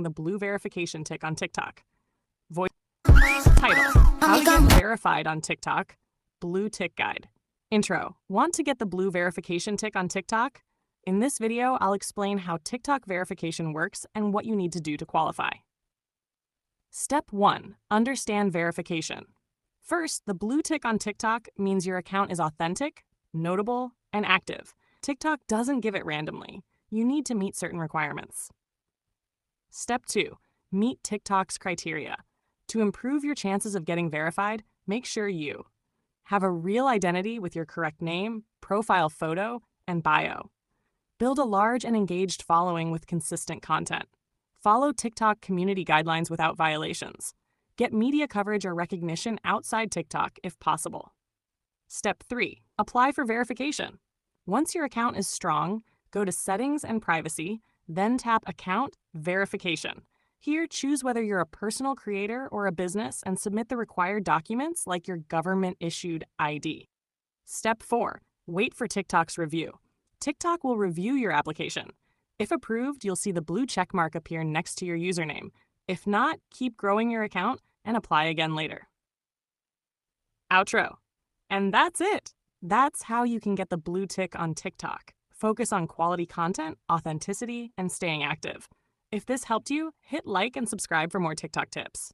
getting the blue verification tick on TikTok. Voice title: How to get verified on TikTok. Blue tick guide. Intro: Want to get the blue verification tick on TikTok? In this video, I'll explain how TikTok verification works and what you need to do to qualify. Step 1. Understand verification. First, the blue tick on TikTok means your account is authentic, notable, and active. TikTok doesn't give it randomly. You need to meet certain requirements. Step 2. Meet TikTok's criteria. To improve your chances of getting verified, make sure you have a real identity with your correct name, profile photo, and bio. Build a large and engaged following with consistent content. Follow TikTok community guidelines without violations. Get media coverage or recognition outside TikTok if possible. Step 3. Apply for verification. Once your account is strong, go to Settings and Privacy, then tap Account Verification. Here, choose whether you're a personal creator or a business and submit the required documents like your government-issued ID. Step 4. Wait for TikTok's review. TikTok will review your application. If approved, you'll see the blue check mark appear next to your username. If not, keep growing your account and apply again later. Outro. And that's it. That's how you can get the blue tick on TikTok. Focus on quality content, authenticity, and staying active. If this helped you, hit like and subscribe for more TikTok tips.